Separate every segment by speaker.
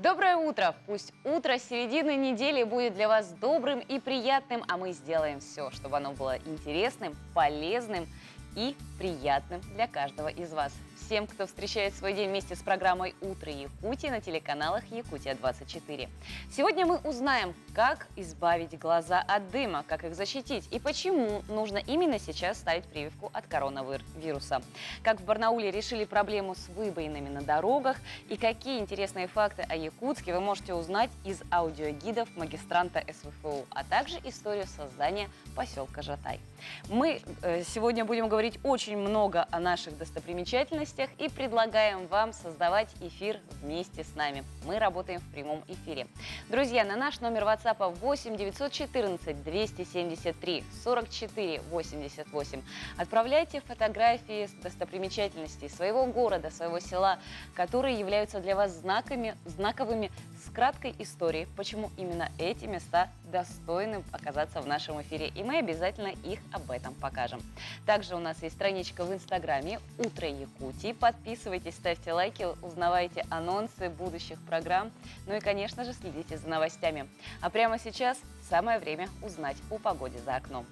Speaker 1: Доброе утро! Пусть утро середины недели будет для вас добрым и приятным, а мы сделаем все, чтобы оно было интересным, полезным и приятным для каждого из вас. Всем, кто встречает свой день вместе с программой «Утро Якутии» на телеканалах «Якутия-24». Сегодня мы узнаем, как избавить глаза от дыма, как их защитить и почему нужно именно сейчас ставить прививку от коронавируса. Как в Барнауле решили проблему с выбоинами на дорогах и какие интересные факты о Якутске вы можете узнать из аудиогидов магистранта СВФУ, а также историю создания поселка Жатай. Мы сегодня будем говорить очень много о наших достопримечательностях и предлагаем вам создавать эфир вместе с нами. Мы работаем в прямом эфире. Друзья, на наш номер WhatsApp 8 914 273 44 88 отправляйте фотографии достопримечательностей своего города, своего села, которые являются для вас знаковыми, с краткой историей, почему именно эти места достойны оказаться в нашем эфире. И мы обязательно их об этом покажем. Также у нас есть страничка в Инстаграме «Утро Якутии». Подписывайтесь, ставьте лайки, узнавайте анонсы будущих программ. Ну и, конечно же, следите за новостями. А прямо сейчас самое время узнать о погоде за окном.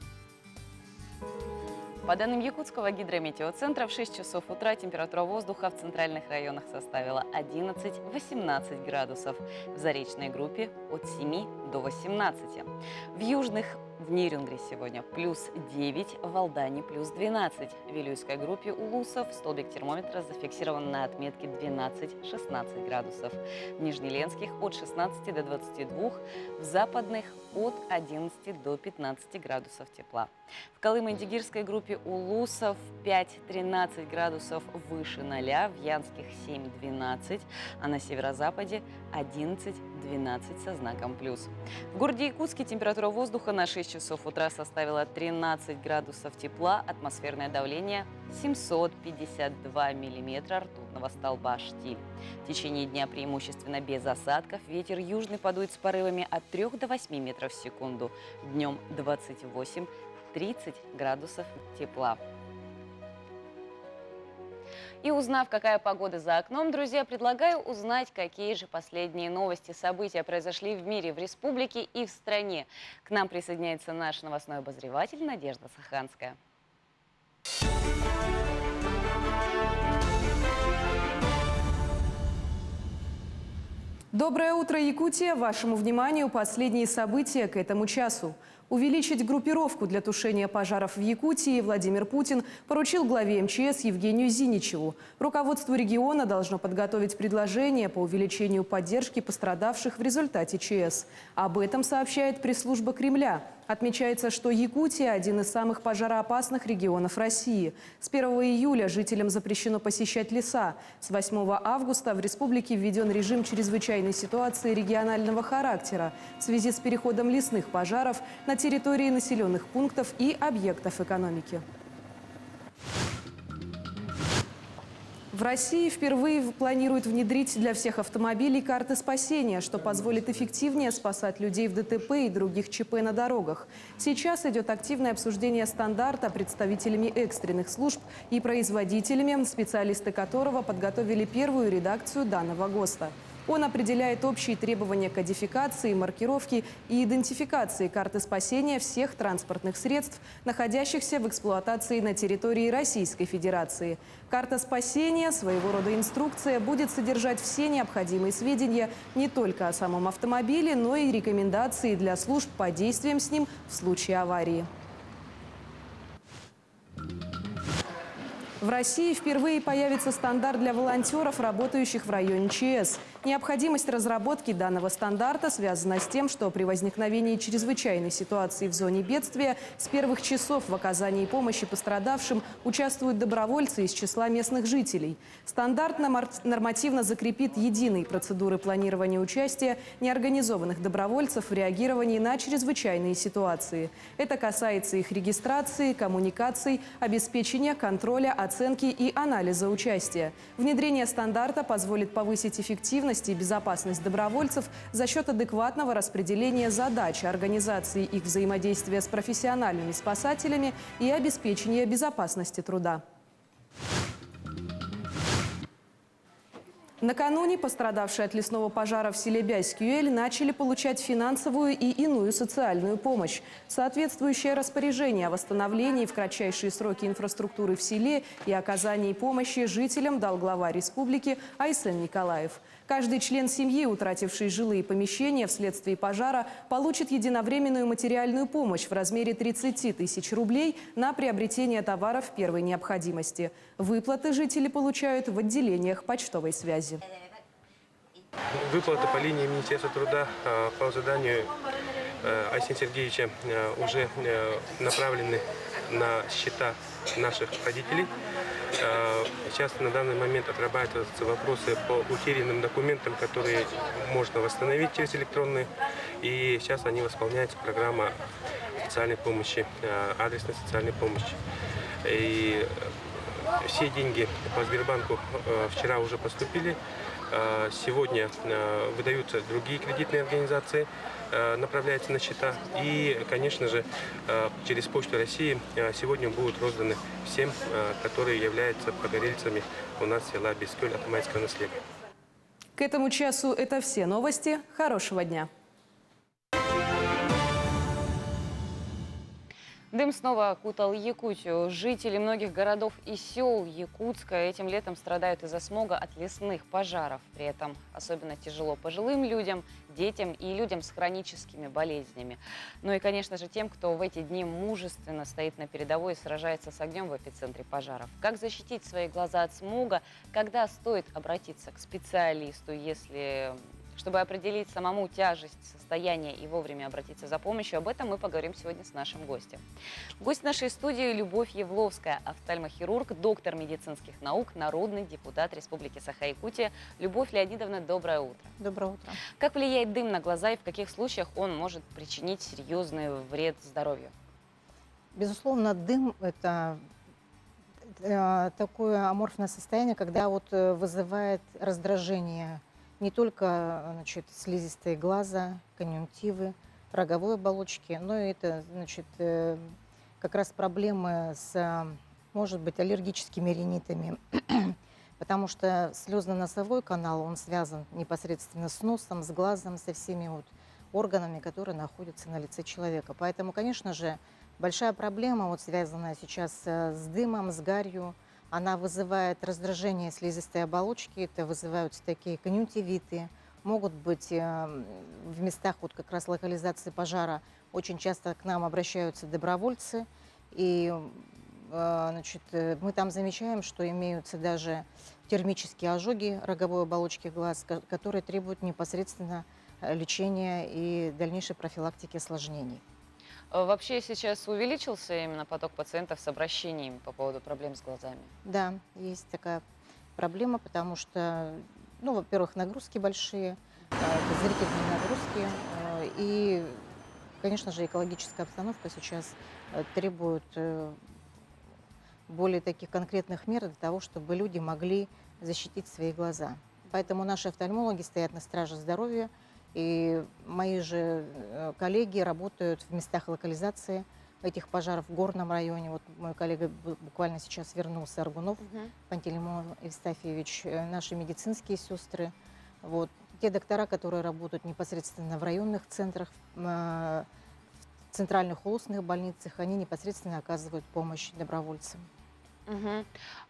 Speaker 1: По данным Якутского гидрометеоцентра, в 6 часов утра температура воздуха в центральных районах составила 11-18 градусов. В заречной группе от 7 до 18. В южных в Нерюнгри сегодня плюс 9, в Алдане плюс 12. В Вилюйской группе у Лусов столбик термометра зафиксирован на отметке 12-16 градусов. В Нижнеленских от 16 до 22, в западных от 11 до 15 градусов тепла. В Колымо-Индигирской группе у Лусов 5-13 градусов выше 0, в Янских 7-12, а на северо-западе 11-12 со знаком плюс. В городе Якутске температура воздуха на 6 часов утра составила 13 градусов тепла, атмосферное давление 752 миллиметра ртутного столба штиль. В течение дня преимущественно без осадков, ветер южный подует с порывами от 3 до 8 метров в секунду, днем 28-30 градусов тепла. И узнав, какая погода за окном, друзья, предлагаю узнать, какие же последние новости, события произошли в мире, в республике и в стране. К нам присоединяется наш новостной обозреватель Надежда Саханская.
Speaker 2: Доброе утро, Якутия! Вашему вниманию последние события к этому часу. Увеличить группировку для тушения пожаров в Якутии Владимир Путин поручил главе МЧС Евгению Зиничеву. Руководство региона должно подготовить предложение по увеличению поддержки пострадавших в результате ЧС. Об этом сообщает пресс-служба Кремля. Отмечается, что Якутия – один из самых пожароопасных регионов России. С 1 июля жителям запрещено посещать леса. С 8 августа в республике введен режим чрезвычайной ситуации регионального характера в связи с переходом лесных пожаров на территории населенных пунктов и объектов экономики. В России впервые планируют внедрить для всех автомобилей карты спасения, что позволит эффективнее спасать людей в ДТП и других ЧП на дорогах. Сейчас идет активное обсуждение стандарта представителями экстренных служб и производителями, специалисты которого подготовили первую редакцию данного ГОСТа. Он определяет общие требования кодификации, маркировки и идентификации карты спасения всех транспортных средств, находящихся в эксплуатации на территории Российской Федерации. Карта спасения, своего рода инструкция, будет содержать все необходимые сведения не только о самом автомобиле, но и рекомендации для служб по действиям с ним в случае аварии. В России впервые появится стандарт для волонтеров, работающих в районе ЧС. Необходимость разработки данного стандарта связана с тем, что при возникновении чрезвычайной ситуации в зоне бедствия с первых часов в оказании помощи пострадавшим участвуют добровольцы из числа местных жителей. Стандарт нормативно закрепит единые процедуры планирования участия неорганизованных добровольцев в реагировании на чрезвычайные ситуации. Это касается их регистрации, коммуникаций, обеспечения контроля, оценки и анализа участия. Внедрение стандарта позволит повысить эффективность и безопасность добровольцев за счет адекватного распределения задач, организации их взаимодействия с профессиональными спасателями и обеспечения безопасности труда. Накануне пострадавшие от лесного пожара в селе Бяськ-Юэль начали получать финансовую и иную социальную помощь. Соответствующее распоряжение о восстановлении в кратчайшие сроки инфраструктуры в селе и оказании помощи жителям дал глава республики Айсен Николаев. Каждый член семьи, утративший жилые помещения вследствие пожара, получит единовременную материальную помощь в размере 30 тысяч рублей на приобретение товаров первой необходимости. Выплаты жители получают в отделениях почтовой связи.
Speaker 3: Выплаты по линии Министерства труда по заданию Айсена Сергеевича уже направлены на счета наших родителей. Сейчас на данный момент отрабатываются вопросы по утерянным документам, которые можно восстановить через электронные. И сейчас они восполняются, программа социальной помощи, адресной социальной помощи. И все деньги по Сбербанку вчера уже поступили. Сегодня выдаются другие кредитные организации, направляются на счета. И, конечно же, через Почту России сегодня будут розданы всем, которые являются погорельцами у нас села Бяськ-Юэль Атаманского наследия.
Speaker 2: К этому часу это все новости. Хорошего дня!
Speaker 1: Дым снова окутал Якутию. Жители многих городов и сел Якутска этим летом страдают из-за смога от лесных пожаров. При этом особенно тяжело пожилым людям, детям и людям с хроническими болезнями. Ну и, конечно же, тем, кто в эти дни мужественно стоит на передовой и сражается с огнем в эпицентре пожаров. Как защитить свои глаза от смога, когда стоит обратиться к специалисту, чтобы определить самому тяжесть состояния и вовремя обратиться за помощью. Об этом мы поговорим сегодня с нашим гостем. Гость нашей студии – Любовь Евловская, офтальмохирург, доктор медицинских наук, народный депутат Республики Саха-Якутия. Любовь Леонидовна, доброе утро.
Speaker 4: Доброе утро.
Speaker 1: Как влияет дым на глаза и в каких случаях он может причинить серьезный вред здоровью?
Speaker 4: Безусловно, дым – это такое аморфное состояние, когда вызывает раздражение не только слизистой глаза, конъюнктивы, роговой оболочки, но и это как раз проблемы с, может быть, аллергическими ринитами, потому что слезно-носовой канал, он связан непосредственно с носом, с глазом, со всеми органами, которые находятся на лице человека. Поэтому, конечно же, большая проблема, связанная сейчас с дымом, с гарью, она вызывает раздражение слизистой оболочки, это вызываются такие конъюнктивиты, могут быть в местах как раз локализации пожара, очень часто к нам обращаются добровольцы, и мы там замечаем, что имеются даже термические ожоги роговой оболочки глаз, которые требуют непосредственно лечения и дальнейшей профилактики осложнений.
Speaker 1: Вообще сейчас увеличился именно поток пациентов с обращениями по поводу проблем с глазами?
Speaker 4: Да, есть такая проблема, потому что, во-первых, нагрузки большие, это зрительные нагрузки, и, конечно же, экологическая обстановка сейчас требует более таких конкретных мер для того, чтобы люди могли защитить свои глаза. Поэтому наши офтальмологи стоят на страже здоровья, и мои же коллеги работают в местах локализации этих пожаров в Горном районе. Вот мой коллега буквально сейчас вернулся, Аргунов Пантелеймон Евстафьевич, наши медицинские сестры. Те доктора, которые работают непосредственно в районных центрах, в центральных улусных больницах, они непосредственно оказывают помощь добровольцам.
Speaker 1: Угу.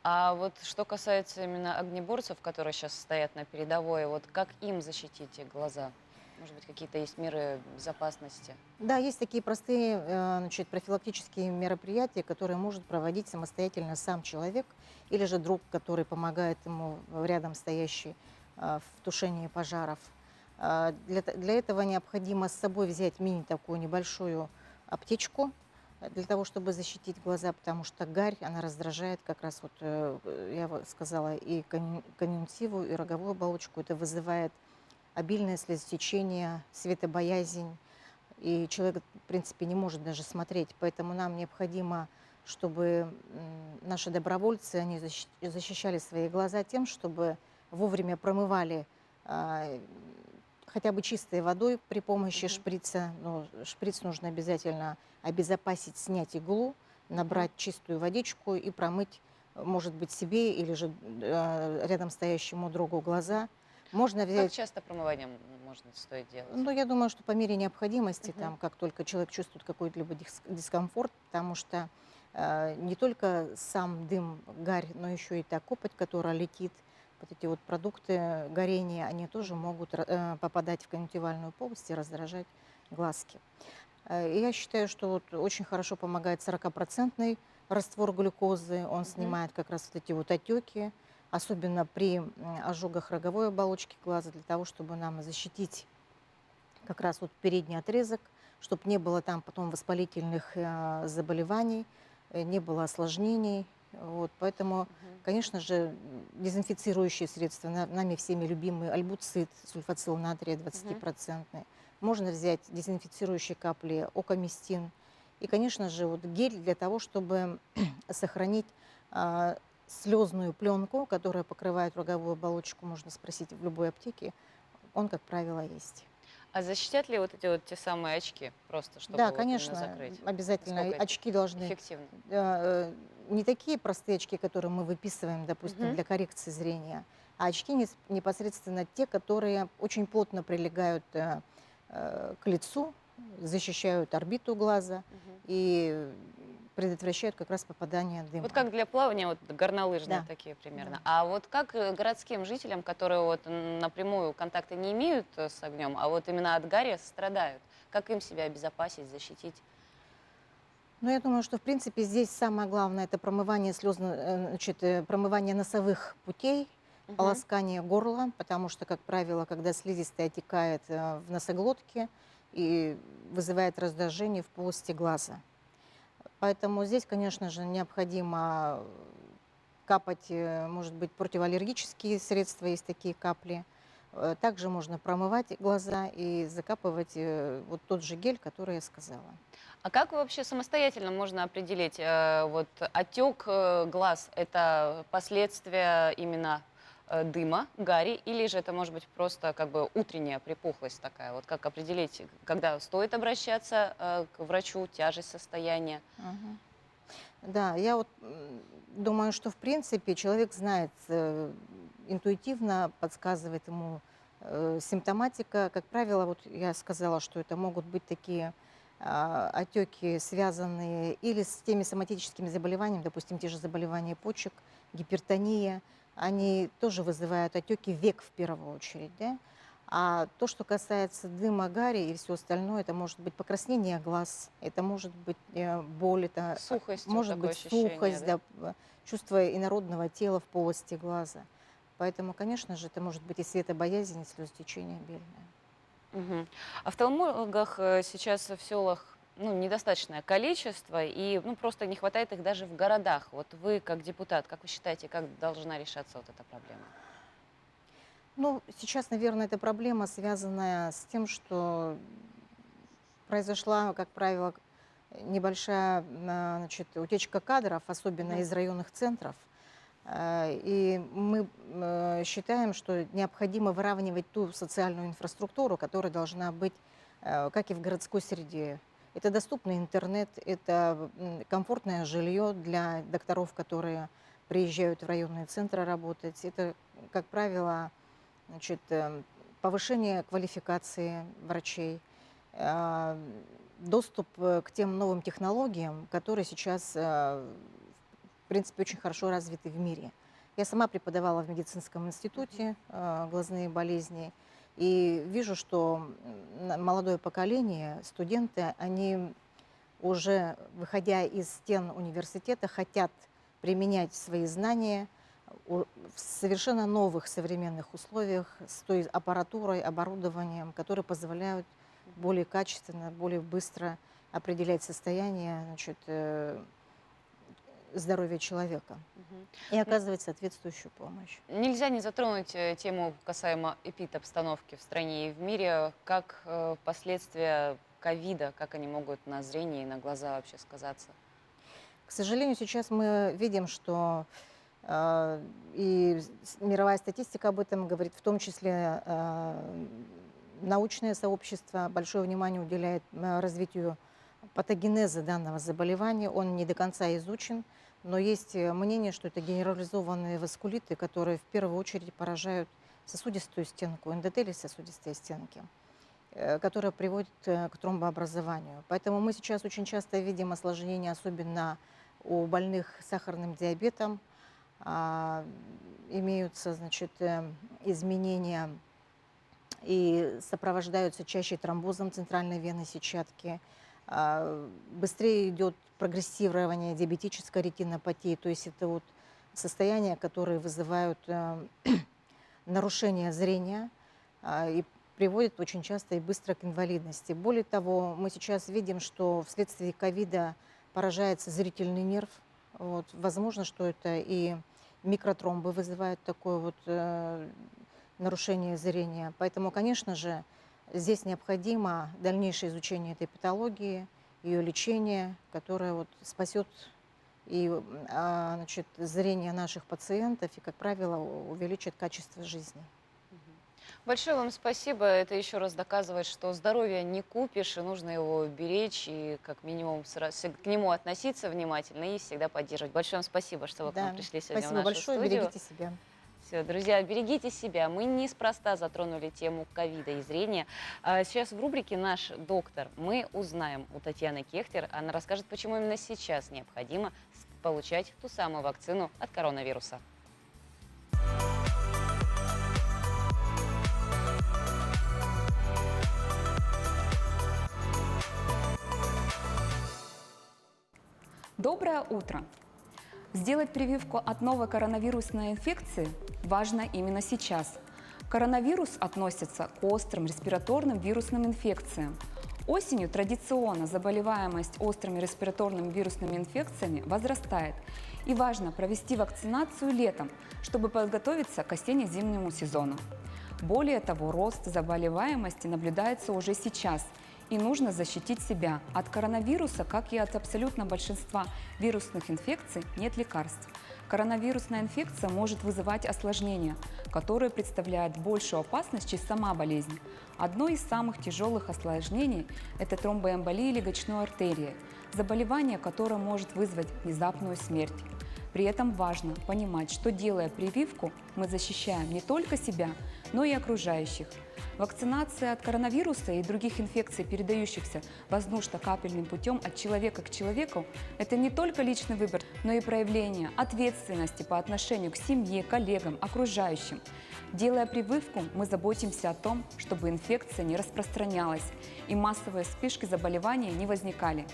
Speaker 1: А что касается именно огнеборцев, которые сейчас стоят на передовой, как им защитить их глаза? Может быть, какие-то есть меры безопасности?
Speaker 4: Да, есть такие простые профилактические мероприятия, которые может проводить самостоятельно сам человек или же друг, который помогает ему, рядом стоящий, в тушении пожаров. Для этого необходимо с собой взять такую небольшую аптечку, для того, чтобы защитить глаза, потому что гарь, она раздражает как раз, я сказала, и конъюнктиву, и роговую оболочку. Это вызывает обильное слезотечение, светобоязнь, и человек, в принципе, не может даже смотреть. Поэтому нам необходимо, чтобы наши добровольцы, они защищали свои глаза тем, чтобы вовремя промывали хотя бы чистой водой при помощи шприца. Но шприц нужно обязательно обезопасить, снять иглу, набрать чистую водичку и промыть может быть, себе или же рядом стоящему другу глаза. Можно
Speaker 1: Как
Speaker 4: взять,
Speaker 1: часто промывание можно стоит делать?
Speaker 4: ну, я думаю, что по мере необходимости,
Speaker 1: Мгм.
Speaker 4: там, как только человек чувствует какой-либо дискомфорт, потому что не только сам дым, гарь, но еще и та копоть, которая летит, вот эти вот продукты горения, они тоже могут попадать в конъюнктивальную полость и раздражать глазки. И я считаю, что вот очень хорошо помогает 40% раствор глюкозы. Он
Speaker 1: Мгм.
Speaker 4: снимает как раз вот эти вот отеки, особенно при ожогах роговой оболочки глаза, для того, чтобы нам защитить как раз вот передний отрезок, чтобы не было там потом воспалительных заболеваний, не было осложнений. Вот, поэтому,
Speaker 1: Мгм.
Speaker 4: конечно же, дезинфицирующие средства, нами всеми любимый альбуцит, сульфацил натрия 20%. Можно взять дезинфицирующие капли окамистин. И, конечно же, вот гель для того, чтобы сохранить а, слезную пленку, которая покрывает роговую оболочку, можно спросить в любой аптеке, он, как правило, есть.
Speaker 1: А защитят ли вот эти вот те самые очки, просто чтобы
Speaker 4: Да,
Speaker 1: вот именно
Speaker 4: конечно,
Speaker 1: закрыть?
Speaker 4: обязательно.
Speaker 1: Насколько это
Speaker 4: Очки должны
Speaker 1: эффективно?
Speaker 4: не такие простые очки, которые мы выписываем, допустим,
Speaker 1: Мгм.
Speaker 4: для коррекции зрения, а очки непосредственно те, которые очень плотно прилегают к лицу, защищают орбиту глаза
Speaker 1: Мгм.
Speaker 4: и предотвращают как раз попадание
Speaker 1: Вот
Speaker 4: дыма.
Speaker 1: как для плавания, вот горнолыжные
Speaker 4: Да,
Speaker 1: такие примерно.
Speaker 4: да.
Speaker 1: А вот как городским жителям, которые вот напрямую контакта не имеют с огнем, а вот именно от гари страдают, как им себя обезопасить, защитить?
Speaker 4: Но я думаю, что в принципе здесь самое главное это промывание промывание носовых путей,
Speaker 1: Мгм.
Speaker 4: полоскание горла, потому что, как правило, когда слизистая отекает в носоглотке и вызывает раздражение в полости глаза. Поэтому здесь, конечно же, необходимо капать, может быть, противоаллергические средства, есть такие капли. Также можно промывать глаза и закапывать вот тот же гель, который я сказала.
Speaker 1: А как вообще самостоятельно можно определить, вот отек глаз – это последствия именно дыма, гари, или же это может быть просто как бы утренняя припухлость такая? Вот как определить, когда стоит обращаться к врачу, тяжесть состояния?
Speaker 4: Мгм. Да, я вот думаю, что в принципе человек знает, интуитивно подсказывает ему симптоматика. Как правило, вот я сказала, что это могут быть такие отеки, связанные или с теми соматическими заболеваниями, допустим, те же заболевания почек, гипертония, они тоже вызывают отеки век в первую очередь, да? А то, что касается дыма, гари и все остальное, это может быть покраснение глаз, это может быть боль, это
Speaker 1: Сухостью
Speaker 4: может
Speaker 1: такое
Speaker 4: быть
Speaker 1: ощущение,
Speaker 4: сухость,
Speaker 1: да?
Speaker 4: да, чувство инородного тела в полости глаза. Поэтому, конечно же, это может быть и светобоязнь, и слезотечение обильное.
Speaker 1: Мгм. Офтальмологов сейчас в селах недостаточное количество, и просто не хватает их даже в городах. Вот вы, как депутат, как вы считаете, как должна решаться вот эта проблема?
Speaker 4: Ну, сейчас, наверное, эта проблема, связанная с тем, что произошла, как правило, небольшая значит, утечка кадров, особенно
Speaker 1: Мгм.
Speaker 4: из районных центров. И мы считаем, что необходимо выравнивать ту социальную инфраструктуру, которая должна быть, как и в городской среде. Это доступный интернет, это комфортное жилье для докторов, которые приезжают в районные центры работать. Это, как правило, значит, повышение квалификации врачей, а, доступ к тем новым технологиям, которые сейчас, в принципе, очень хорошо развиты в мире. Я сама преподавала в медицинском
Speaker 1: Мгм.
Speaker 4: институте глазные болезни и вижу, что молодое поколение, студенты, они уже, выходя из стен университета, хотят применять свои знания в совершенно новых современных условиях с той аппаратурой, оборудованием, которые позволяют
Speaker 1: Мгм.
Speaker 4: более качественно, более быстро определять состояние, значит, здоровья человека
Speaker 1: Мгм.
Speaker 4: и
Speaker 1: Н-
Speaker 4: оказывать соответствующую помощь.
Speaker 1: Нельзя не затронуть тему касаемо эпид-обстановки в стране и в мире, как последствия ковида, как они могут на зрение и на глаза вообще сказаться.
Speaker 4: К сожалению, сейчас мы видим, что и мировая статистика об этом говорит, в том числе научное сообщество большое внимание уделяет развитию патогенеза данного заболевания. Он не до конца изучен, Но есть мнение, что это генерализованные васкулиты, которые в первую очередь поражают сосудистую стенку, эндотелий сосудистой стенки, которая приводит к тромбообразованию. Поэтому мы сейчас очень часто видим осложнения, особенно у больных с сахарным диабетом. Имеются, значит, изменения и сопровождаются чаще тромбозом центральной вены сетчатки. Быстрее идет прогрессирование диабетической ретинопатии, то есть это вот состояния, которые вызывают нарушение зрения и приводят очень часто и быстро к инвалидности. Более того, мы сейчас видим, что вследствие ковида поражается зрительный нерв. Вот. Возможно, что это и микротромбы вызывают такое вот нарушение зрения. Поэтому, конечно же, здесь необходимо дальнейшее изучение этой патологии, ее лечение, которое вот спасет и, значит, зрение наших пациентов и, как правило, увеличит качество жизни.
Speaker 1: Большое вам спасибо. Это еще раз доказывает, что здоровье не купишь, и нужно его беречь, и как минимум к нему относиться внимательно и всегда поддерживать. Большое вам спасибо, что вы к нам пришли сегодня в
Speaker 4: Спасибо
Speaker 1: нашу
Speaker 4: большое,
Speaker 1: студию.
Speaker 4: берегите себя.
Speaker 1: Все, друзья, берегите себя. Мы неспроста затронули тему ковида и зрения. Сейчас в рубрике «Наш доктор» мы узнаем у Татьяны Кехтер. Она расскажет, почему именно сейчас необходимо получать ту самую вакцину от коронавируса.
Speaker 5: Доброе утро! Сделать прививку от новой коронавирусной инфекции важно именно сейчас. Коронавирус относится к острым респираторным вирусным инфекциям. Осенью традиционно заболеваемость острыми респираторными вирусными инфекциями возрастает. И важно провести вакцинацию летом, чтобы подготовиться к осенне-зимнему сезону. Более того, рост заболеваемости наблюдается уже сейчас. И нужно защитить себя. От коронавируса, как и от абсолютно большинства вирусных инфекций, нет лекарств. Коронавирусная инфекция может вызывать осложнения, которые представляют большую опасность, чем сама болезнь. Одно из самых тяжелых осложнений – это тромбоэмболия легочной артерии, заболевание, которое может вызвать внезапную смерть. При этом важно понимать, что, делая прививку, мы защищаем не только себя, но и окружающих. Вакцинация от коронавируса и других инфекций, передающихся воздушно-капельным путем от человека к человеку, это не только личный выбор, но и проявление ответственности по отношению к семье, коллегам, окружающим. Делая прививку, мы заботимся о том, чтобы инфекция не распространялась и массовые вспышки заболевания не возникали.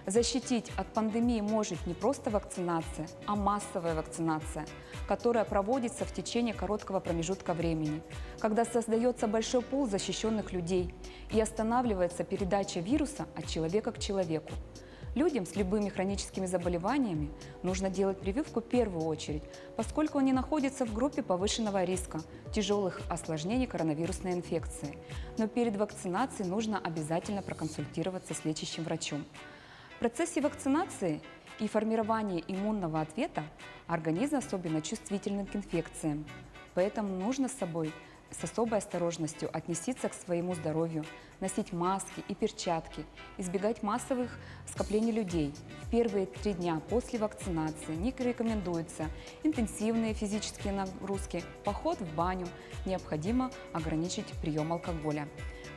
Speaker 5: Защитить от пандемии может не просто вакцинация, а массовая вакцинация, которая проводится в течение короткого промежутка времени, когда создается большой пул защищенных людей и останавливается передача вируса от человека к человеку. Людям с любыми хроническими заболеваниями нужно делать прививку в первую очередь, поскольку они находятся в группе повышенного риска тяжелых осложнений коронавирусной инфекции. Но перед вакцинацией нужно обязательно проконсультироваться с лечащим врачом. В процессе вакцинации и формирования иммунного ответа организм особенно чувствителен к инфекциям. Поэтому нужно с особой осторожностью отнестись к своему здоровью, носить маски и перчатки, избегать массовых скоплений людей. В первые 3 дня после вакцинации не рекомендуются интенсивные физические нагрузки, поход в баню, необходимо ограничить прием алкоголя.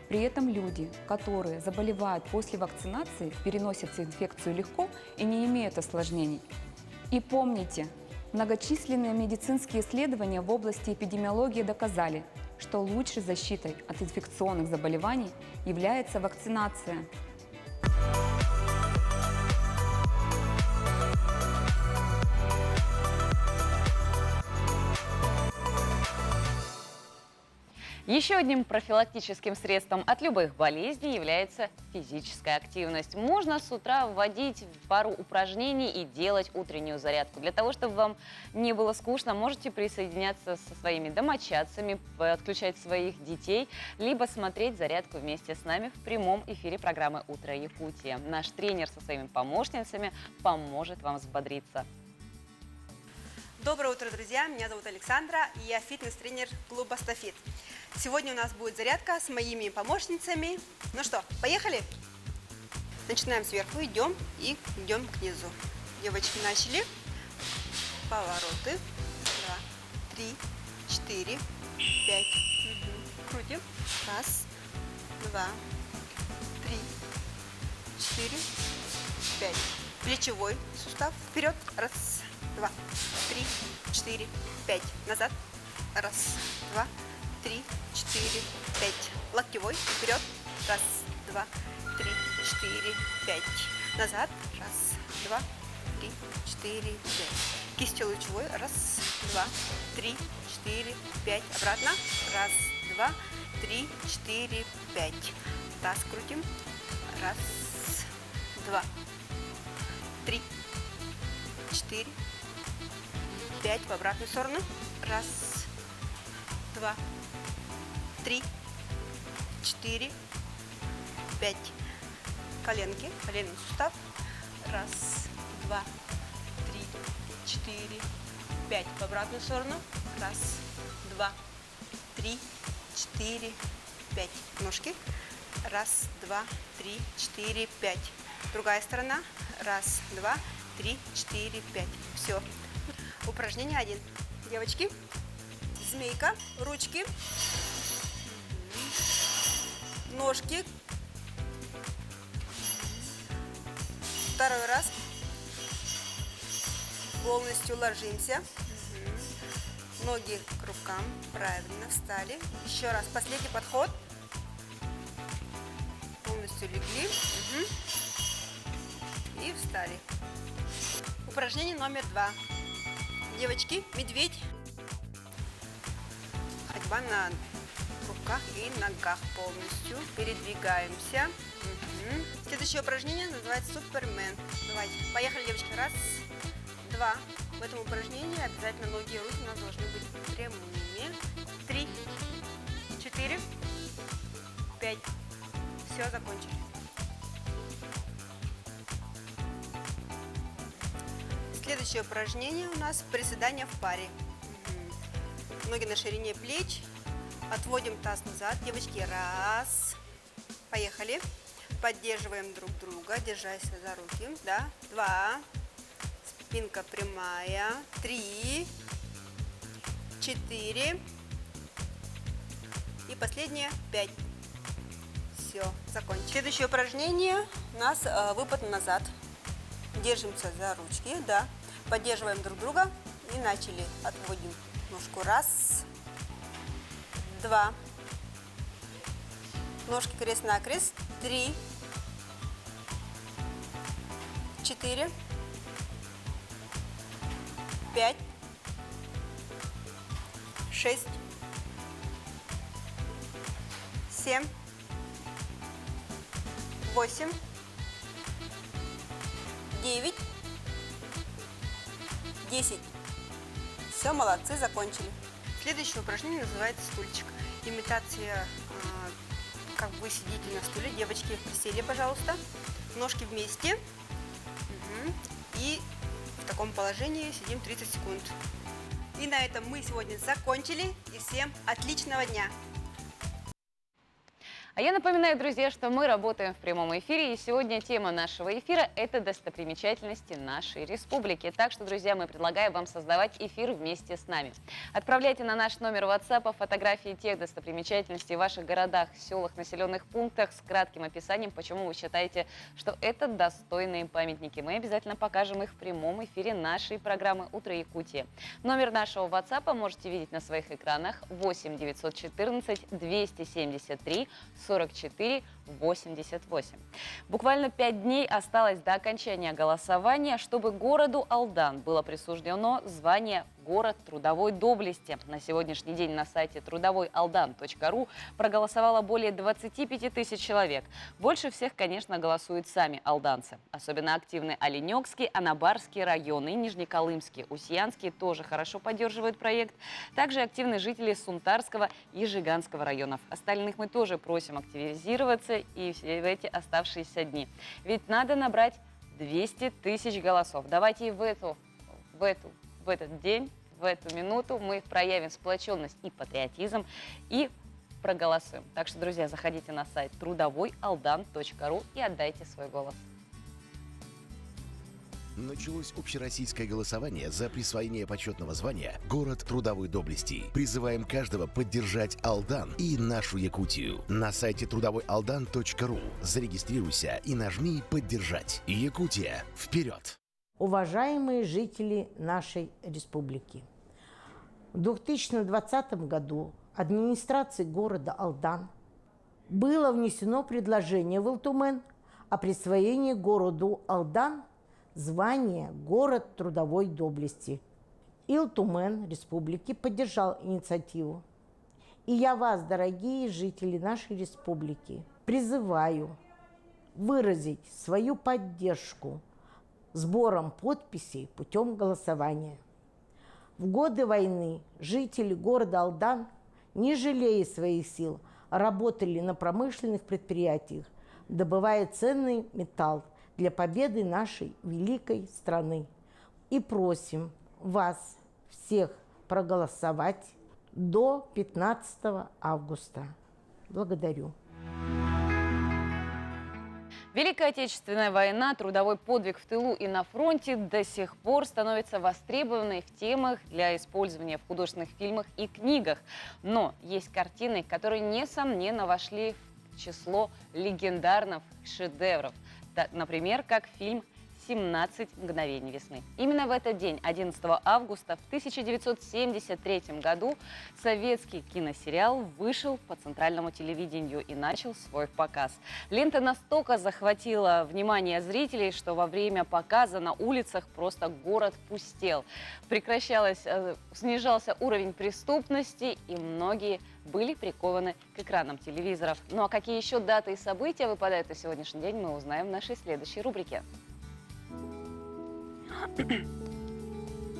Speaker 5: При этом люди, которые заболевают после вакцинации, переносят инфекцию легко и не имеют осложнений. И помните, многочисленные медицинские исследования в области эпидемиологии доказали, что лучшей защитой от инфекционных заболеваний является вакцинация.
Speaker 1: Еще одним профилактическим средством от любых болезней является физическая активность. Можно с утра вводить пару упражнений и делать утреннюю зарядку. Для того, чтобы вам не было скучно, можете присоединяться со своими домочадцами, отключать своих детей, либо смотреть зарядку вместе с нами в прямом эфире программы «Утро Якутия». Наш тренер со своими помощницами поможет вам взбодриться.
Speaker 6: Доброе утро, друзья! Меня зовут Александра, и я фитнес-тренер клуба «Стафит». Сегодня у нас будет зарядка с моими помощницами. Ну что, поехали? Начинаем сверху, идем и идем к низу. Девочки начали. повороты. 2, 3, 4, 5. Крутим. 1, 2, 3, 4, 5. Плечевой сустав вперед. 1, 2, 3, 4, 5. Назад. 1, 2, 3, 4, 5. Локтевой вперед. 1, 2, 3, 4, 5. Назад. 1, 2, 3, 4, 5. Кистью лучевой. 1, 2, 3, 4, 5. Обратно. 1, 2, 3, 4, 5. Таз крутим. 1, 2, 3, 4, 5. В обратную сторону. 1, 2, 3, 4, 5. Коленки, коленный сустав. 1, 2, 3, 4, 5. В обратную сторону. 1, 2, 3, 4, 5. Ножки. 1, 2, 3, 4, 5. Другая сторона. 1, 2, 3, 4, 5. Все. Упражнение 1. Девочки, змейка, ручки, ножки. Второй раз. Полностью ложимся. Ноги к рукам. Правильно, встали. Еще раз. Последний подход. Полностью легли. И встали. Упражнение номер 2. Девочки, медведь. Ходьба на руках и ногах полностью. Передвигаемся. Следующее упражнение называется Супермен. Давайте. Поехали, девочки. 1, 2. В этом упражнении обязательно ноги и руки у нас должны быть прямыми. 3, 4, 5. Все, закончили. Следующее упражнение у нас приседания в паре. Ноги на ширине плеч. Отводим таз назад. Девочки, 1. Поехали. Поддерживаем друг друга, держась за руки. Да. 2. Спинка прямая. 3. 4. И последнее 5. Все, закончили. Следующее упражнение у нас выпад назад. Держимся за ручки, да. Поддерживаем друг друга и начали. Отводим ножку. 1, 2. Ножки крест-накрест. 3, 4, 5, 6, 7, 8, 9, 10. Все, молодцы, закончили. Следующее упражнение называется стульчик. Имитация, как вы сидите на стуле. Девочки, присели, пожалуйста. Ножки вместе. И в таком положении сидим 30 секунд. И на этом мы сегодня закончили. И всем отличного дня!
Speaker 1: А я напоминаю, друзья, что мы работаем в прямом эфире, и сегодня тема нашего эфира – это достопримечательности нашей республики. Так что, друзья, мы предлагаем вам создавать эфир вместе с нами. Отправляйте на наш номер WhatsApp фотографии тех достопримечательностей в ваших городах, селах, населенных пунктах с кратким описанием, почему вы считаете, что это достойные памятники. Мы обязательно покажем их в прямом эфире нашей программы «Утро Якутии». Номер нашего WhatsApp можете видеть на своих экранах: 8 914 273 44 88. Буквально 5 дней осталось до окончания голосования, чтобы городу Алдан было присуждено звание «Город трудовой доблести». На сегодняшний день на сайте трудовойалдан.ру проголосовало более 25 тысяч человек. Больше всех, конечно, голосуют сами алданцы. Особенно активны Оленёкский, Анабарский районы, Нижнеколымский, Устьянский тоже хорошо поддерживают проект. Также активны жители Сунтарского и Жиганского районов. Остальных мы тоже просим активизироваться и все в эти оставшиеся дни. Ведь надо набрать 200 тысяч голосов. Давайте и в этот день, в эту минуту мы проявим сплоченность и патриотизм и проголосуем. Так что, друзья, заходите на сайт трудовойалдан.ру и отдайте свой голос.
Speaker 7: Началось общероссийское голосование за присвоение почетного звания «Город трудовой доблести». Призываем каждого поддержать Алдан и нашу Якутию. На сайте трудовойалдан.ру зарегистрируйся и нажми «Поддержать». Якутия, вперед!
Speaker 8: Уважаемые жители нашей республики, в 2020 году администрацией города Алдан было внесено предложение в Илтумен о присвоении городу Алдан звания «Город трудовой доблести». Илтумен республики поддержал инициативу. И я вас, дорогие жители нашей республики, призываю выразить свою поддержку сбором подписей путем голосования. В годы войны жители города Алдан, не жалея своих сил, работали на промышленных предприятиях, добывая ценный металл для победы нашей великой страны. И просим вас всех проголосовать до 15 августа. Благодарю.
Speaker 1: Великая Отечественная война, трудовой подвиг в тылу и на фронте до сих пор становится востребованной в темах для использования в художественных фильмах и книгах. Но есть картины, которые, несомненно, вошли в число легендарных шедевров. Например, как фильм «17 мгновений весны». Именно в этот день, 11 августа в 1973 году, советский киносериал вышел по центральному телевидению и начал свой показ. Лента настолько захватила внимание зрителей, что во время показа на улицах просто город пустел. Снижался уровень преступности, и многие были прикованы к экранам телевизоров. Ну а какие еще даты и события выпадают на сегодняшний день, мы узнаем в нашей следующей рубрике.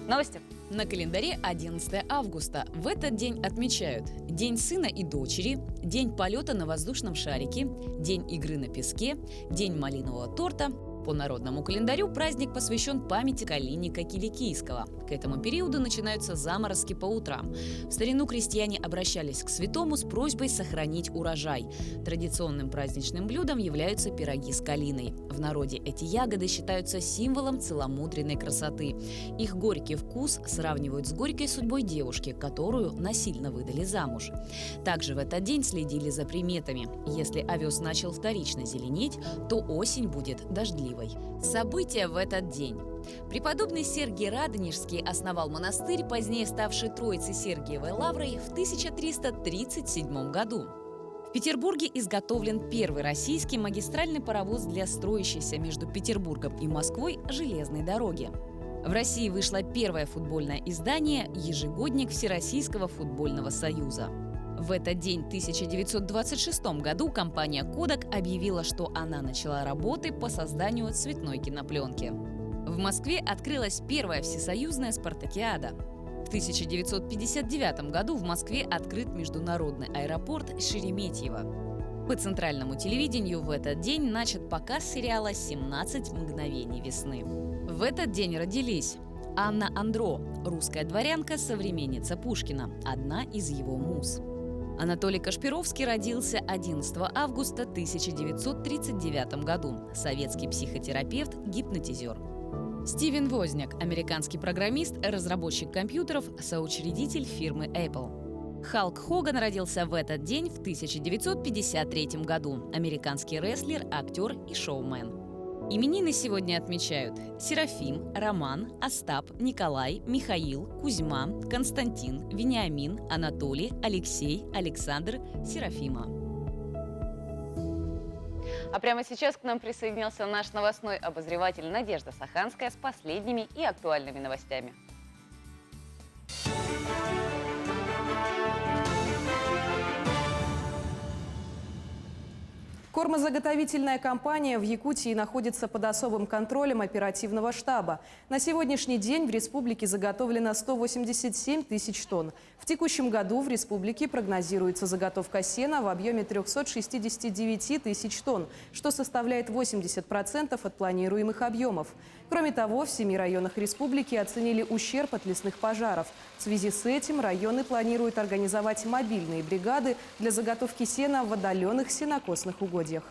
Speaker 1: Новости.
Speaker 9: На календаре 11 августа. В этот день отмечают День сына и дочери, День полета на воздушном шарике, День игры на песке, День малинового торта. По народному календарю праздник посвящен памяти Калинника Киликийского. К этому периоду начинаются заморозки по утрам. В старину крестьяне обращались к святому с просьбой сохранить урожай. Традиционным праздничным блюдом являются пироги с калиной. В народе эти ягоды считаются символом целомудренной красоты. Их горький вкус сравнивают с горькой судьбой девушки, которую насильно выдали замуж. Также в этот день следили за приметами. Если овес начал вторично зеленеть, то осень будет дождливой. События в этот день. Преподобный Сергий Радонежский основал монастырь, позднее ставший Троицей Сергиевой Лаврой, в 1337 году. В Петербурге изготовлен первый российский магистральный паровоз для строящейся между Петербургом и Москвой железной дороги. В России вышло первое футбольное издание «Ежегодник Всероссийского футбольного союза». В этот день, в 1926 году, компания Kodak объявила, что она начала работы по созданию цветной кинопленки. В Москве открылась первая всесоюзная спартакиада. В 1959 году в Москве открыт международный аэропорт Шереметьево. По центральному телевидению в этот день начат показ сериала «17 мгновений весны». В этот день родились Анна Андро, русская дворянка, современница Пушкина, одна из его муз. Анатолий Кашпировский родился 11 августа 1939 году. Советский психотерапевт, гипнотизер. Стивен Возняк, американский программист, разработчик компьютеров, соучредитель фирмы Apple. Халк Хоган родился в этот день в 1953 году. Американский рестлер, актер и шоумен. Именины сегодня отмечают Серафим, Роман, Остап, Николай, Михаил, Кузьма, Константин, Вениамин, Анатолий, Алексей, Александр, Серафима.
Speaker 1: А прямо сейчас к нам присоединился наш новостной обозреватель Надежда Саханская с последними и актуальными новостями.
Speaker 2: Кормозаготовительная компания в Якутии находится под особым контролем оперативного штаба. На сегодняшний день в республике заготовлено 187 тысяч тонн. В текущем году в республике прогнозируется заготовка сена в объеме 369 тысяч тонн, что составляет 80% от планируемых объемов. Кроме того, в 7 районах республики оценили ущерб от лесных пожаров. В связи с этим районы планируют организовать мобильные бригады для заготовки сена в отдаленных сенокосных угодьях.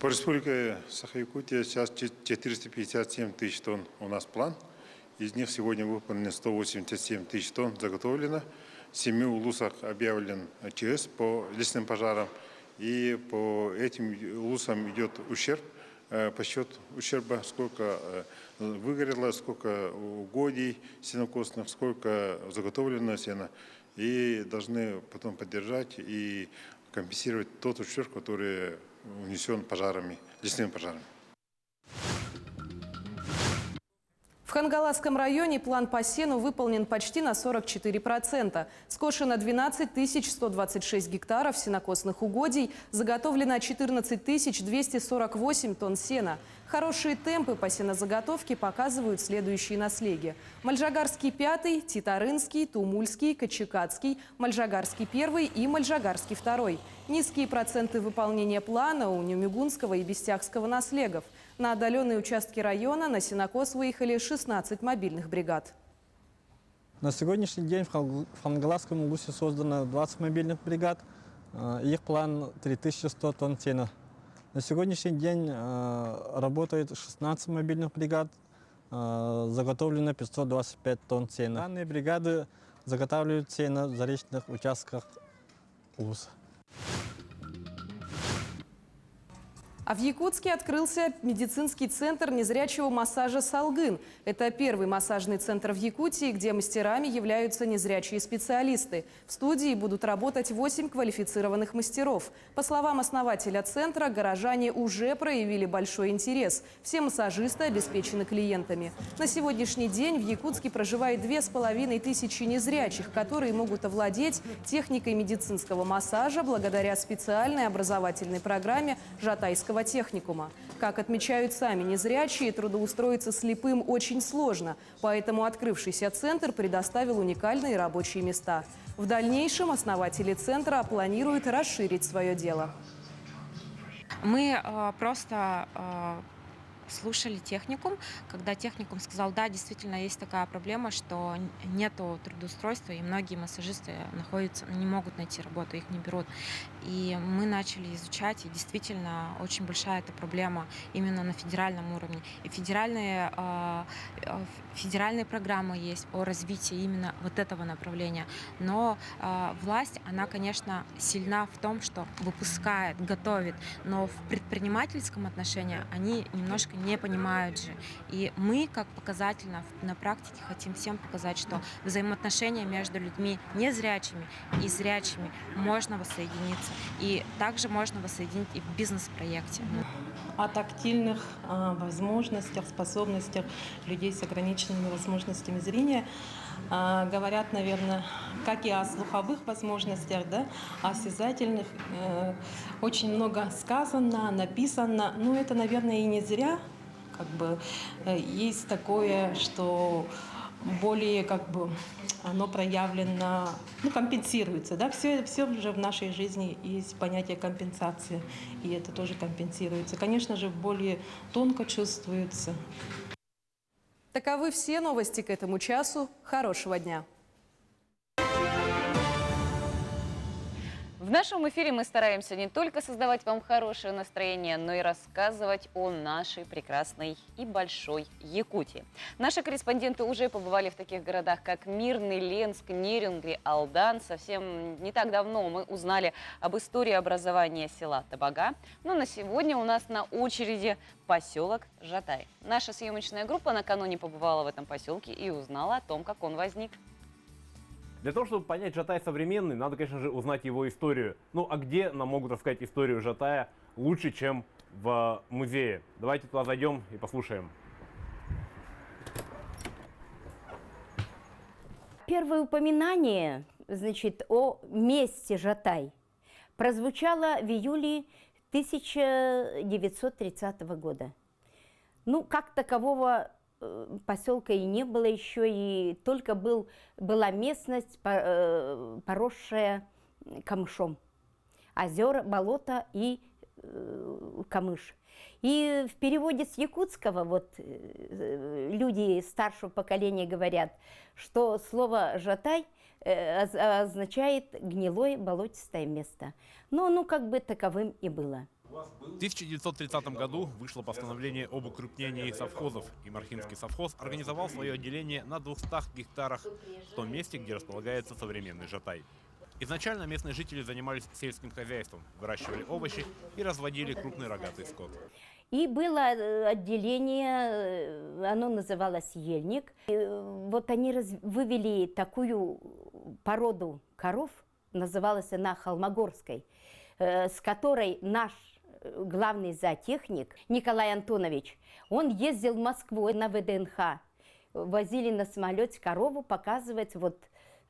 Speaker 10: По республике Саха-Якутия сейчас 457 тысяч тонн у нас план. Из них сегодня выполнено 187 тысяч тонн заготовлено. В 7 улусах объявлен ЧС по лесным пожарам. И по этим улусам идет ущерб, подсчет ущерба, сколько выгорело, сколько угодий сенокосных, сколько заготовлено сена. И должны потом поддержать и компенсировать тот ущерб, который унесен пожарами, лесными пожарами.
Speaker 2: В Хангаласском районе план по сену выполнен почти на 44%. Скошено 12 126 гектаров сенокосных угодий, заготовлено 14 248 тонн сена. Хорошие темпы по сенозаготовке показывают следующие наследия: Мальжагарский 5, Титарынский, Тумульский, Качекатский, Мальжагарский 1 и Мальжагарский 2. Низкие проценты выполнения плана у Нюмигунского и Бестягского наслегов. На отдаленные участки района на сенокос выехали 16 мобильных бригад.
Speaker 11: На сегодняшний день в Хангаласском улусе создано 20 мобильных бригад. Их план 3100 тонн сена. На сегодняшний день работает 16 мобильных бригад. Заготовлено 525 тонн сена. Данные бригады заготавливают сено в заречных участках улуса.
Speaker 2: А в Якутске открылся медицинский центр незрячего массажа «Салгын». Это первый массажный центр в Якутии, где мастерами являются незрячие специалисты. В студии будут работать 8 квалифицированных мастеров. По словам основателя центра, горожане уже проявили большой интерес. Все массажисты обеспечены клиентами. На сегодняшний день в Якутске проживает 2500 незрячих, которые могут овладеть техникой медицинского массажа благодаря специальной образовательной программе Жатайского техникума. Как отмечают сами незрячие, трудоустроиться слепым очень сложно, поэтому открывшийся центр предоставил уникальные рабочие места. В дальнейшем основатели центра планируют расширить свое дело.
Speaker 12: Мы просто слушали техникум, когда техникум сказал, да, действительно есть такая проблема, что нету трудоустройства, и многие массажисты находятся, не могут найти работу, их не берут. И мы начали изучать, и действительно очень большая эта проблема именно на федеральном уровне. И федеральные программы есть о развитии именно вот этого направления. Но власть, она, конечно, сильна в том, что выпускает, готовит, но в предпринимательском отношении они немножко не понимают же. И мы, как показательно, на практике хотим всем показать, что взаимоотношения между людьми незрячими и зрячими можно воссоединиться. И также можно воссоединить и в бизнес-проекте.
Speaker 13: О тактильных возможностях, способностях людей с ограниченными возможностями зрения говорят, наверное, как и о слуховых возможностях, да, о осязательных. Очень много сказано, написано. Но это, наверное, и не зря. Как бы есть такое, что более как бы оно проявлено, компенсируется, да, все же в нашей жизни есть понятие компенсации, и это тоже компенсируется. Конечно же, более тонко чувствуется.
Speaker 2: Таковы все новости к этому часу. Хорошего дня!
Speaker 1: В нашем эфире мы стараемся не только создавать вам хорошее настроение, но и рассказывать о нашей прекрасной и большой Якутии. Наши корреспонденты уже побывали в таких городах, как Мирный, Ленск, Нерюнгри, Алдан. Совсем не так давно мы узнали об истории образования села Табага. Но на сегодня у нас на очереди поселок Жатай. Наша съемочная группа накануне побывала в этом поселке и узнала о том, как он возник.
Speaker 14: Для того, чтобы понять Жатай современный, надо, конечно же, узнать его историю. Ну, а где нам могут рассказать историю Жатая лучше, чем в музее? Давайте туда зайдем и послушаем.
Speaker 15: Первое упоминание, значит, о месте Жатай прозвучало в июле 1930 года. Ну, как такового поселка и не было еще, и только была местность, поросшая камышом. Озера, болото и камыш. И в переводе с якутского люди старшего поколения говорят, что слово «жатай» означает гнилое болотистое место. Но оно как бы таковым и было.
Speaker 14: В 1930 году вышло постановление об укрупнении совхозов, и Мархинский совхоз организовал свое отделение на 200 гектарах в том месте, где располагается современный Жатай. Изначально местные жители занимались сельским хозяйством, выращивали овощи и разводили крупный рогатый скот.
Speaker 15: И было отделение, оно называлось ельник. И вот они вывели такую породу коров, называлась она холмогорской, с которой наш главный зоотехник Николай Антонович, он ездил в Москву на ВДНХ. Возили на самолете корову, показывать вот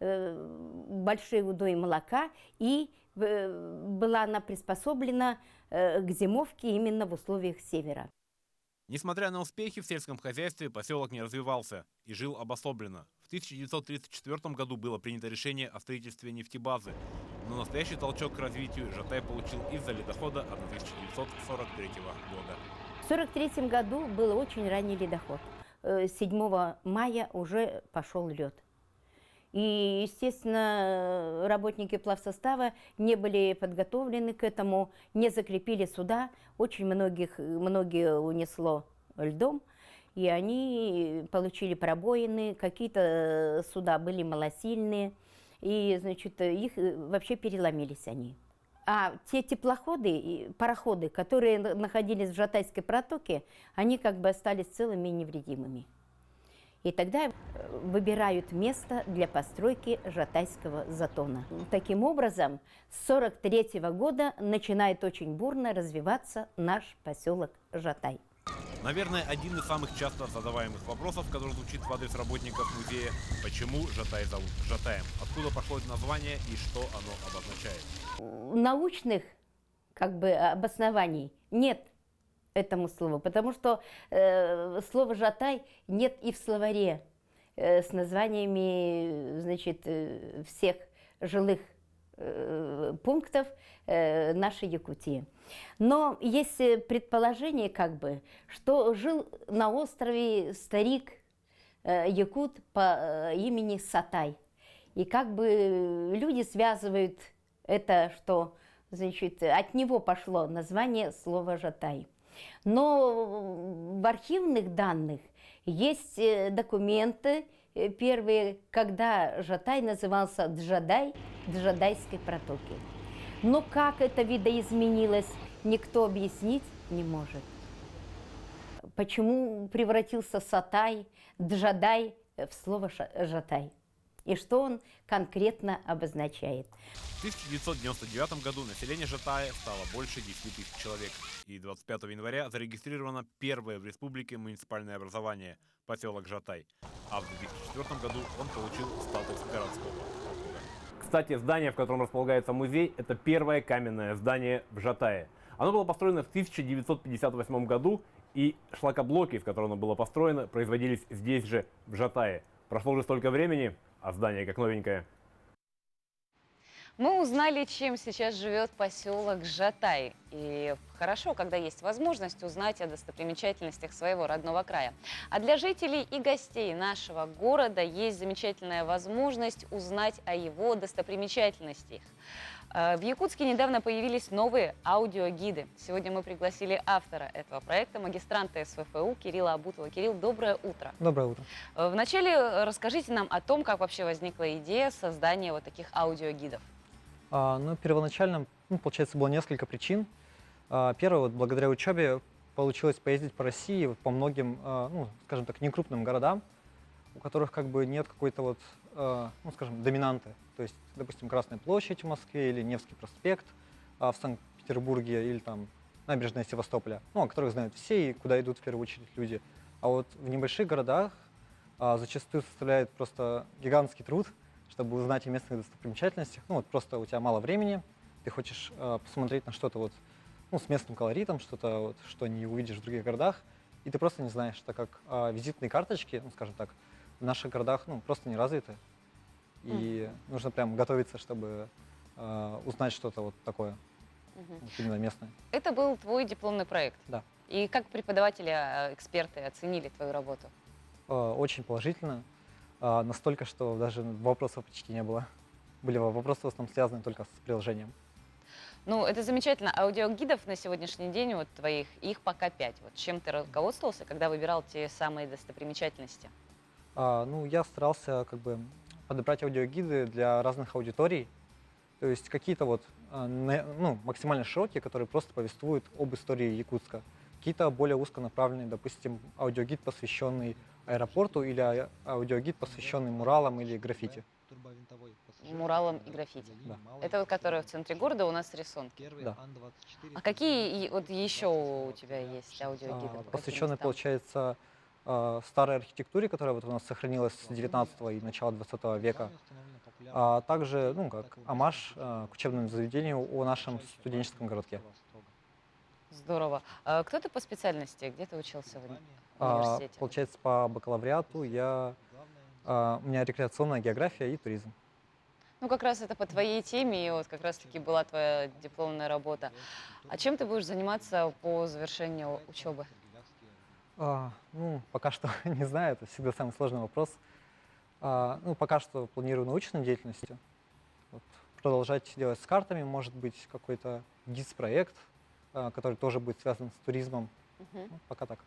Speaker 15: большие удои молока, и была она приспособлена к зимовке именно в условиях севера.
Speaker 14: Несмотря на успехи в сельском хозяйстве, поселок не развивался и жил обособленно. В 1934 году было принято решение о строительстве нефтебазы, но настоящий толчок к развитию Жатай получил из-за ледохода 1943 года.
Speaker 15: В 1943 году был очень ранний ледоход. 7 мая уже пошел лед. И, естественно, работники плавсостава не были подготовлены к этому, не закрепили суда. Очень многие унесло льдом, и они получили пробоины. Какие-то суда были малосильные, и, значит, их вообще переломились они. А те теплоходы, пароходы, которые находились в Жатайской протоке, они как бы остались целыми и невредимыми. И тогда выбирают место для постройки Жатайского затона. Таким образом, с 1943 года начинает очень бурно развиваться наш поселок Жатай.
Speaker 14: Наверное, один из самых часто задаваемых вопросов, который звучит в адрес работников музея: почему Жатай зовут Жатаем? Откуда пошло это название и что оно обозначает?
Speaker 15: Научных обоснований нет этому слову, потому что слова «жатай» нет и в словаре с названиями, значит, всех жилых пунктов нашей Якутии. Но есть предположение, что жил на острове старик якут по имени Сатай. И люди связывают это, что, значит, от него пошло название слова «жатай». Но в архивных данных есть документы первые, когда Жатай назывался Джадай, Джадайской протоки. Но как это видоизменилось, никто объяснить не может. Почему превратился Сатай, Джадай в слово Жатай? И что он конкретно обозначает?
Speaker 14: В 1999 году население Жатая стало больше 10 тысяч человек. И 25 января зарегистрировано первое в республике муниципальное образование – поселок Жатай. А в 2004 году он получил статус городского округа. Кстати, здание, в котором располагается музей, это первое каменное здание в Жатае. Оно было построено в 1958 году, и шлакоблоки, из которых оно было построено, производились здесь же, в Жатае. Прошло уже столько времени, а здание как новенькое.
Speaker 1: Мы узнали, чем сейчас живет поселок Жатай. И хорошо, когда есть возможность узнать о достопримечательностях своего родного края. А для жителей и гостей нашего города есть замечательная возможность узнать о его достопримечательностях. В Якутске недавно появились новые аудиогиды. Сегодня мы пригласили автора этого проекта, магистранта СВФУ Кирилла Абутова. Кирилл, доброе утро.
Speaker 16: Доброе утро.
Speaker 1: Вначале расскажите нам о том, как вообще возникла идея создания вот таких аудиогидов.
Speaker 16: Первоначально, получается, было несколько причин. Первое, благодаря учебе получилось поездить по России, по многим, скажем так, некрупным городам, у которых нет какой-то доминанты. То есть, допустим, Красная площадь в Москве или Невский проспект в Санкт-Петербурге или там набережная Севастополя, о которых знают все и куда идут в первую очередь люди. А вот в небольших городах зачастую составляет просто гигантский труд, чтобы узнать о местных достопримечательностях. Просто у тебя мало времени, ты хочешь посмотреть на что-то с местным колоритом, что-то что не увидишь в других городах, и ты просто не знаешь, так как визитные карточки, скажем так, в наших городах просто не развиты. И нужно прям готовиться, чтобы узнать что-то такое, именно местное.
Speaker 1: Это был твой дипломный проект?
Speaker 16: Да.
Speaker 1: И как преподаватели, эксперты оценили твою работу?
Speaker 16: Очень положительно. Настолько, что даже вопросов почти не было. Были вопросы в основном связаны только с приложением.
Speaker 1: Ну, это замечательно. Аудиогидов на сегодняшний день, вот твоих, их пока 5. Вот чем ты руководствовался, когда выбирал те самые достопримечательности?
Speaker 16: Ну, я старался как бы подобрать аудиогиды для разных аудиторий. То есть какие-то вот ну, максимально широкие, которые просто повествуют об истории Якутска. Какие-то более узконаправленные, допустим, аудиогид, посвященный аэропорту, или аудиогид, посвященный муралам или граффити.
Speaker 1: Муралам и граффити.
Speaker 16: Да.
Speaker 1: Это вот, которые в центре города у нас рисунки.
Speaker 16: Да.
Speaker 1: А какие вот еще у тебя есть аудиогиды? По каким
Speaker 16: Посвященный,
Speaker 1: местам?
Speaker 16: получается, старой архитектуре, которая вот у нас сохранилась с 19 и начала 20 века, а также, ну, как омаж к учебному заведению о нашем студенческом городке.
Speaker 1: Здорово. А кто ты по специальности? Где ты учился в университете?
Speaker 16: Получается, по бакалавриату у меня рекреационная география и туризм.
Speaker 1: Ну, как раз это по твоей теме, и вот как раз-таки была твоя дипломная работа. А чем ты будешь заниматься по завершению учебы?
Speaker 16: Ну, пока что не знаю, это всегда самый сложный вопрос. Ну, пока что планирую научной деятельностью. Вот, продолжать делать с картами, может быть, какой-то гидс-проект, который тоже будет связан с туризмом. Ну, пока так.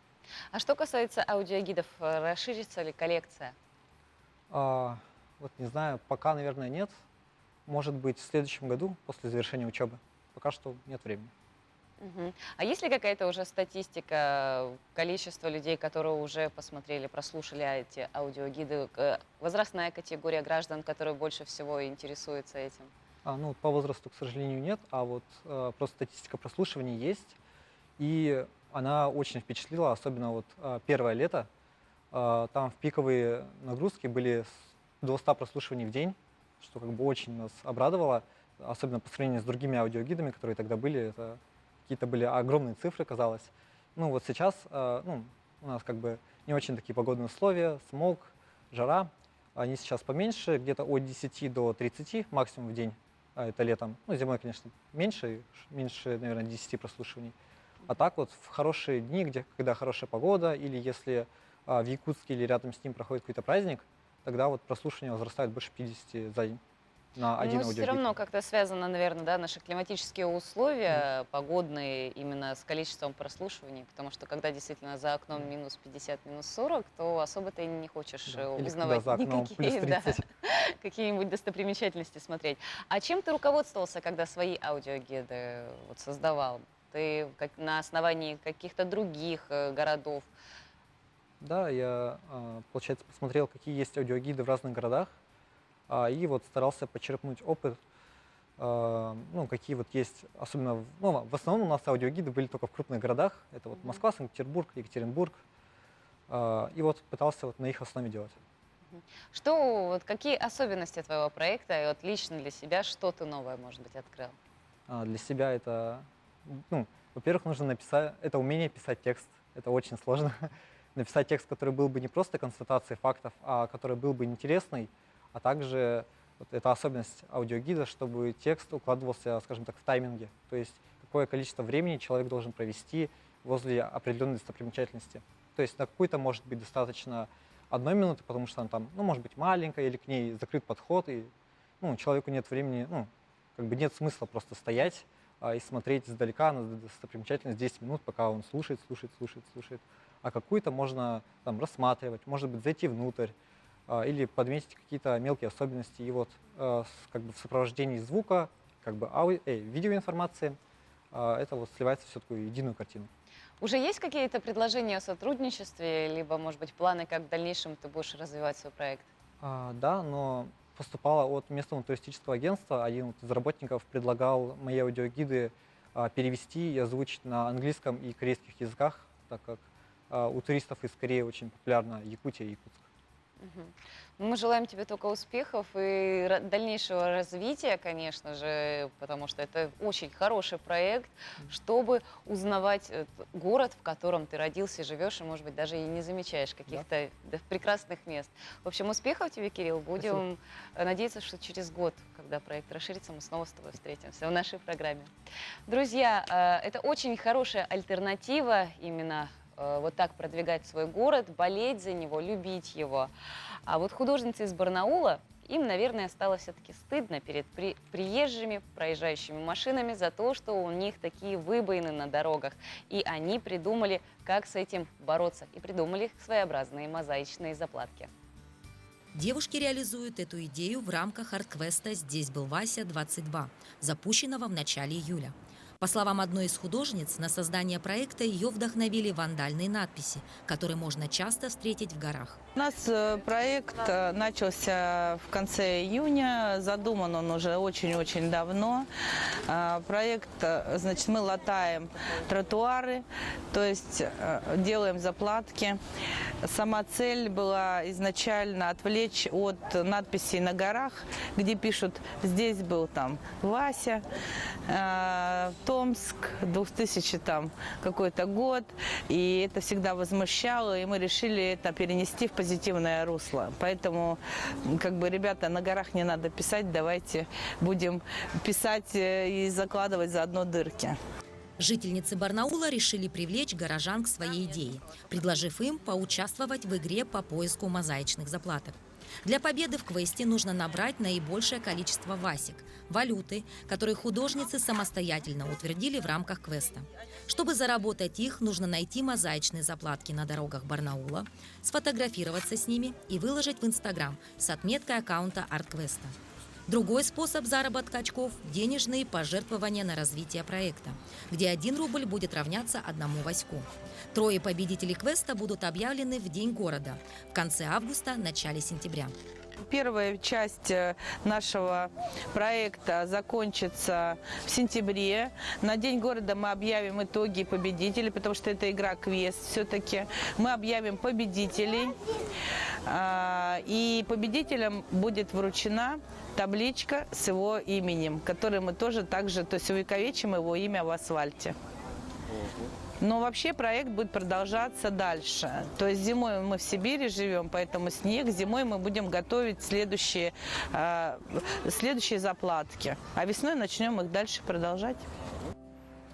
Speaker 1: А что касается аудиогидов, расширится ли коллекция?
Speaker 16: Вот не знаю, пока, наверное, нет. Может быть, в следующем году, после завершения учебы. Пока что нет времени.
Speaker 1: А есть ли какая-то уже статистика количества людей, которые уже посмотрели, прослушали эти аудиогиды, возрастная категория граждан, которые больше всего интересуются этим?
Speaker 16: Ну, по возрасту, к сожалению, нет, а вот просто статистика прослушиваний есть. И она очень впечатлила, особенно вот первое лето. Там в пиковые нагрузки были до 100 прослушиваний в день, что как бы очень нас обрадовало, особенно по сравнению с другими аудиогидами, которые тогда были. Это какие-то были огромные цифры, казалось. Ну вот сейчас ну, у нас как бы не очень такие погодные условия, смог, жара. Они сейчас поменьше, где-то от 10 до 30 максимум в день, это летом. Ну, зимой, конечно, меньше, наверное, 10 прослушиваний. А так вот в хорошие дни, когда хорошая погода, или если в Якутске или рядом с ним проходит какой-то праздник, тогда вот прослушивание возрастает больше 50 за день на один аудиогид.
Speaker 1: Все равно как-то связано, наверное, да, наши климатические условия, погодные, именно с количеством прослушиваний, потому что когда действительно за окном минус 50, минус 40, то особо ты не хочешь узнавать никакие, да, какие-нибудь достопримечательности смотреть. А чем ты руководствовался, когда свои аудиогиды вот создавал? Ты на основании каких-то других городов?
Speaker 16: Да, я, получается, посмотрел, какие есть аудиогиды в разных городах, и вот старался почерпнуть опыт, ну, какие вот есть, особенно, ну, в основном у нас аудиогиды были только в крупных городах, это вот Москва, Санкт-Петербург, Екатеринбург, и вот пытался вот на их основе делать.
Speaker 1: Что, вот какие особенности твоего проекта, и вот лично для себя, что ты новое, может быть, открыл?
Speaker 16: Для себя это, ну, во-первых, нужно написать, это умение писать текст, это очень сложно. Написать текст, который был бы не просто констатацией фактов, а который был бы интересный, а также вот это особенность аудиогида, чтобы текст укладывался, скажем так, в тайминге. То есть какое количество времени человек должен провести возле определенной достопримечательности. То есть на какую-то может быть достаточно 1 минуты, потому что она там, ну, может быть, маленькая, или к ней закрыт подход, и ну, человеку нет времени, ну, как бы нет смысла просто стоять и смотреть издалека на достопримечательность 10 минут, пока он слушает. А какую-то можно там рассматривать, может быть, зайти внутрь или подметить какие-то мелкие особенности. И вот как бы в сопровождении звука, как бы видеоинформации, это вот сливается в все такую единую картину.
Speaker 1: Уже есть какие-то предложения о сотрудничестве, либо, может быть, планы, как в дальнейшем ты будешь развивать свой проект?
Speaker 16: Да, но поступало от местного туристического агентства. Один из работников предлагал мои аудиогиды перевести и озвучить на английском и корейских языках, так как у туристов из Кореи очень популярна Якутия и Якутск.
Speaker 1: Мы желаем тебе только успехов и дальнейшего развития, конечно же, потому что это очень хороший проект, чтобы узнавать город, в котором ты родился и живешь, и, может быть, даже и не замечаешь каких-то прекрасных мест. В общем, успехов тебе, Кирилл. Будем надеяться, что через год, когда проект расширится, мы снова с тобой встретимся в нашей программе. Друзья, это очень хорошая альтернатива именно вот так продвигать свой город, болеть за него, любить его. А вот художница из Барнаула Им, наверное, стало все-таки стыдно перед приезжими, проезжающими машинами за то, что у них такие выбоины на дорогах. И они придумали, как с этим бороться. И придумали своеобразные мозаичные заплатки.
Speaker 17: Девушки реализуют эту идею в рамках арт-квеста «Здесь был Вася-22», запущенного в начале июля. По словам одной из художниц, на создание проекта ее вдохновили вандальные надписи, которые можно часто встретить в горах.
Speaker 18: У нас проект начался в конце июня, задуман он уже очень-очень давно. Проект, значит, мы латаем тротуары, то есть делаем заплатки. Сама цель была изначально отвлечь от надписей на горах, где пишут «Здесь был там Вася», Томск, 2000 там какой-то год, и это всегда возмущало, и мы решили это перенести в позитивное русло. Поэтому, как бы, ребята, на горах не надо писать, давайте будем писать и закладывать заодно дырки.
Speaker 17: Жительницы Барнаула решили привлечь горожан к своей идее, предложив им поучаствовать в игре по поиску мозаичных заплаток. Для победы в квесте нужно набрать наибольшее количество васек – валюты, которые художницы самостоятельно утвердили в рамках квеста. Чтобы заработать их, нужно найти мозаичные заплатки на дорогах Барнаула, сфотографироваться с ними и выложить в Инстаграм с отметкой аккаунта арт-квеста. Другой способ заработка очков – денежные пожертвования на развитие проекта, где 1 рубль будет равняться 1 ваську. 3 победителей квеста будут объявлены в День города в конце августа – начале сентября.
Speaker 18: Первая часть нашего проекта закончится в сентябре. На День города мы объявим итоги победителей, потому что это игра-квест все-таки. Мы объявим победителей, и победителям будет вручена табличка с его именем, которую мы тоже также, то есть увековечим его имя в асфальте. Но вообще проект будет продолжаться дальше. То есть зимой мы в Сибири живем, поэтому снег. Зимой мы будем готовить следующие заплатки. А весной начнем их дальше продолжать.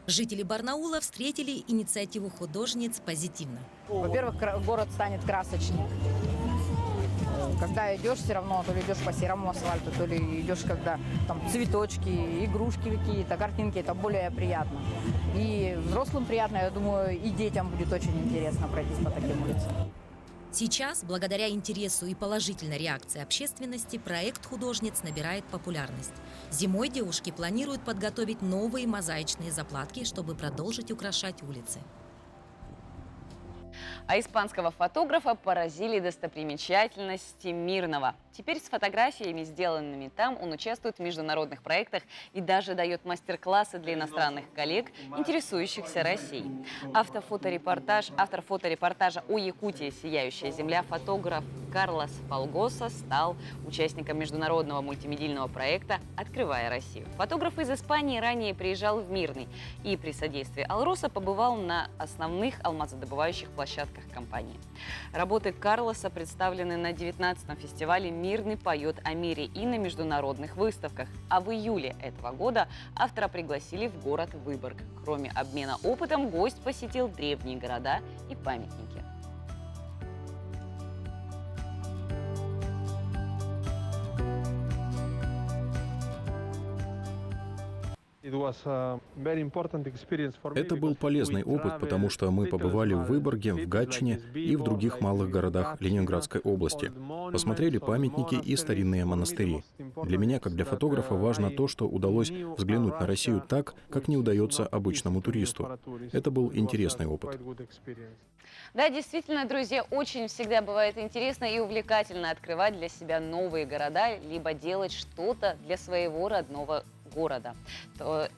Speaker 17: Жители Барнаула встретили инициативу художниц позитивно.
Speaker 19: Во-первых, город станет красочнее. Когда идешь, все равно, то ли идешь по серому асфальту, то ли идешь, когда там цветочки, игрушки какие-то, картинки, это более приятно. И взрослым приятно, я думаю, и детям будет очень интересно пройтись по таким улицам.
Speaker 17: Сейчас, благодаря интересу и положительной реакции общественности, проект художниц набирает популярность. Зимой девушки планируют подготовить новые мозаичные заплатки, чтобы продолжить украшать улицы.
Speaker 1: А испанского фотографа поразили достопримечательности Мирного. Теперь с фотографиями, сделанными там, он участвует в международных проектах и даже дает мастер-классы для иностранных коллег, интересующихся Россией. Автор фоторепортажа о Якутии «Сияющая земля» фотограф Карлос Полгоса стал участником международного мультимедийного проекта «Открывая Россию». Фотограф из Испании ранее приезжал в Мирный и при содействии Алроса побывал на основных алмазодобывающих площадках компании. Работы Карлоса представлены на 19-м фестивале «Мирный поет о мире» и на международных выставках. А в июле этого года автора пригласили в город Выборг. Кроме обмена опытом, гость посетил древние города и памятники.
Speaker 20: Это был полезный опыт, потому что мы побывали в Выборге, в Гатчине и в других малых городах Ленинградской области. Посмотрели памятники и старинные монастыри. Для меня, как для фотографа, важно то, что удалось взглянуть на Россию так, как не удается обычному туристу. Это был интересный опыт.
Speaker 1: Да, действительно, друзья, очень всегда бывает интересно и увлекательно открывать для себя новые города, либо делать что-то для своего родного города.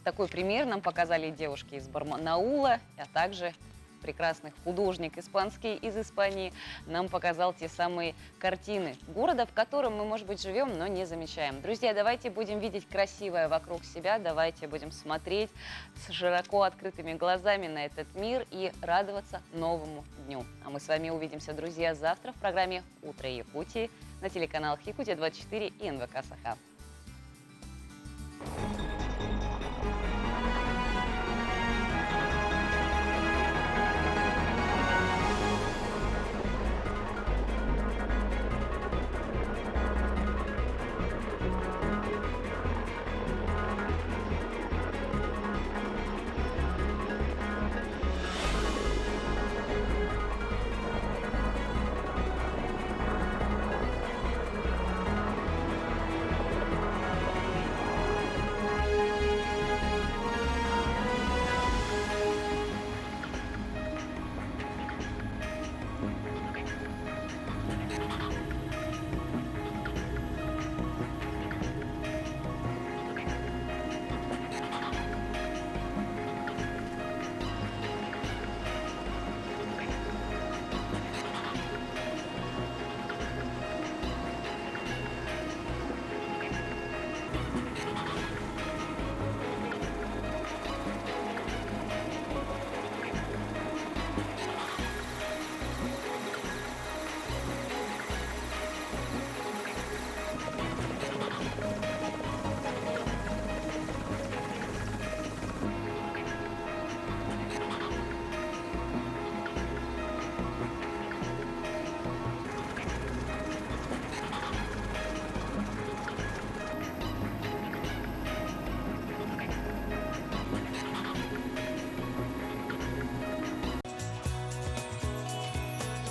Speaker 1: Такой пример нам показали девушки из Барнаула, а также прекрасный художник испанский из Испании нам показал те самые картины города, в котором мы, может быть, живем, но не замечаем. Друзья, давайте будем видеть красивое вокруг себя, давайте будем смотреть с широко открытыми глазами на этот мир и радоваться новому дню. А мы с вами увидимся, друзья, завтра в программе «Утро Якутии» на телеканалах Якутия-24 и НВК Саха.